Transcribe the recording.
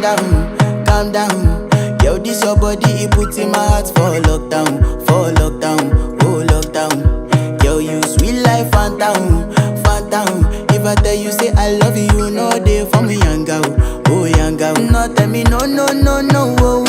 calm down. Yo, this your body, it puts in my heart for lockdown, oh lockdown. Yo, you sweet life, phantom, phantom. If I tell you say I love you, no day for me, young girl, oh young girl. No tell me no, no, no, no, oh,